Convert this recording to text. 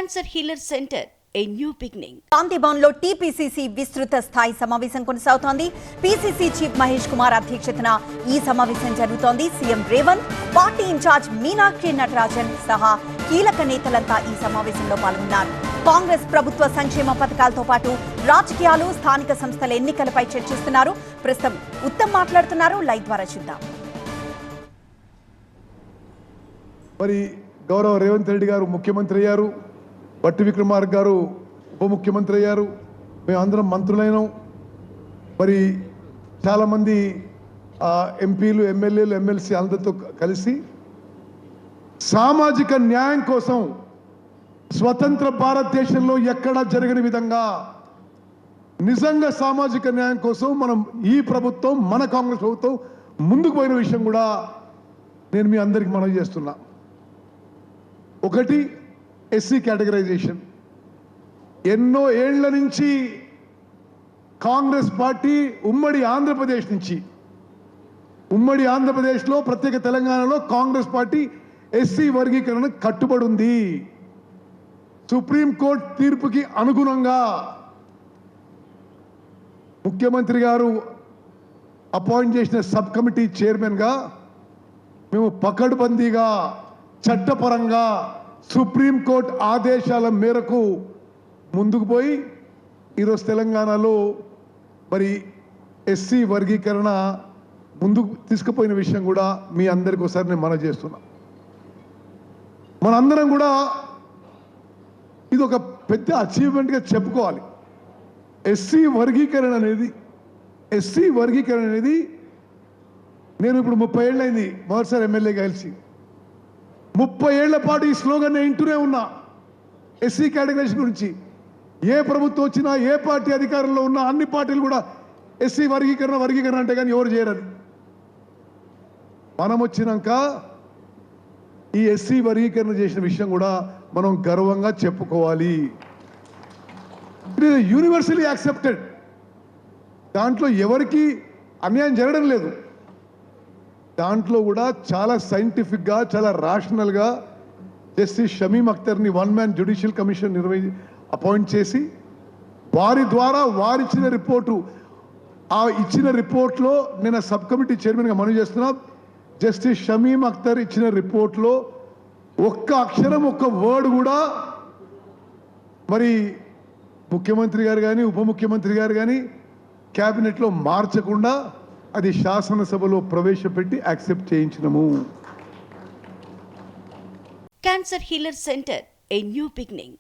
Cancer healer centre a new beginning. శాంతిభవన్లో TPCC విస్తృత స్థాయి సమావేశం కొనసాగుతోంది. పీసీసీ చీఫ్ మహేష్ కుమార్ అధ్యక్షతన ఈ సమావేశం జరుగుతోంది. CM Revanth, party incharge Meenakshi Natarajan సహా కీలక నేతలంతా ఈ సమావేశంలో పాల్గొన్నారు. కాంగ్రెస్ ప్రభుత్వ సంక్షేమ పథకాలతో పాటు రాజకీయాలు, స్థానిక సంస్థల ఎన్నికలపై చర్చిస్తున్నారు. ప్రస్తుతం ఉత్తమ్ మాట్లాడుతున్నారు. లైవ్ ద్వారా చూద్దాం. మరి గౌరవ రేవంత్ రెడ్డి గారు ముఖ్యమంత్రి అయ్యారు, బట్టి విక్రమార్క గారు ఉప ముఖ్యమంత్రి అయ్యారు, మేమందరం మంత్రులైనాం. మరి చాలామంది ఎంపీలు, ఎమ్మెల్యేలు, ఎమ్మెల్సీ అందరితో కలిసి సామాజిక న్యాయం కోసం స్వతంత్ర భారతదేశంలో ఎక్కడా జరగని విధంగా నిజంగా సామాజిక న్యాయం కోసం మనం ఈ ప్రభుత్వం, మన కాంగ్రెస్ ప్రభుత్వం ముందుకు పోయిన విషయం కూడా నేను మీ అందరికీ మనవి చేస్తున్నా. ఒకటి, ఎస్సీ కేటగరైజేషన్. ఎన్నో ఏళ్ల నుంచి కాంగ్రెస్ పార్టీ ఉమ్మడి ఆంధ్రప్రదేశ్లో ప్రత్యేక తెలంగాణలో కాంగ్రెస్ పార్టీ ఎస్సీ వర్గీకరణ కట్టుబడి ఉంది. సుప్రీంకోర్టు తీర్పుకి అనుగుణంగా ముఖ్యమంత్రి గారు అపాయింట్ చేసిన సబ్ కమిటీ చైర్మన్గా మేము పకడ్బందీగా చట్టపరంగా సుప్రీంకోర్టు ఆదేశాల మేరకు ముందుకు పోయి ఈరోజు తెలంగాణలో మరి ఎస్సీ వర్గీకరణ ముందుకు తీసుకుపోయిన విషయం కూడా మీ అందరికీ ఒకసారి నేను మనవి చేస్తున్నా. మనందరం కూడా ఇది ఒక పెద్ద అచీవ్మెంట్గా చెప్పుకోవాలి. ఎస్సీ వర్గీకరణ అనేది నేను ఇప్పుడు 30 ఏళ్ళైంది మొదటిసారి ఎమ్మెల్యేగా కలిసి. 30 ఏళ్ల పాటు ఈ స్లోగన్ నేను వింటూనే ఉన్నా. ఎస్సీ కేటగరైజేషన్ గురించి ఏ ప్రభుత్వం వచ్చినా, ఏ పార్టీ అధికారంలో ఉన్నా, అన్ని పార్టీలు కూడా ఎస్సీ వర్గీకరణ అంటే కానీ ఎవరు చేయరని. మనం వచ్చినాక ఈ ఎస్సీ వర్గీకరణ చేసిన విషయం కూడా మనం గర్వంగా చెప్పుకోవాలి. It is universally accepted. దాంట్లో ఎవరికి అన్యాయం జరగడం లేదు. దాంట్లో కూడా చాలా సైంటిఫిక్గా, చాలా రాషనల్గా జస్టిస్ షమీం అఖ్తర్ని one man judicial commission appoint చేసి వారి ద్వారా వారిచ్చిన రిపోర్టు, ఆ ఇచ్చిన రిపోర్ట్లో నేను సబ్ కమిటీ చైర్మన్గా మనవి చేస్తున్నా. జస్టిస్ షమీం అఖ్తర్ ఇచ్చిన రిపోర్ట్లో ఒక్క అక్షరం, ఒక్క వర్డ్ కూడా మరి ముఖ్యమంత్రి గారు కానీ, ఉప ముఖ్యమంత్రి గారు కానీ క్యాబినెట్లో మార్చకుండా అది శాసనసభలో ప్రవేశపెట్టి యాక్సెప్ట్ చేయించినము. Cancer healer centre a new beginning.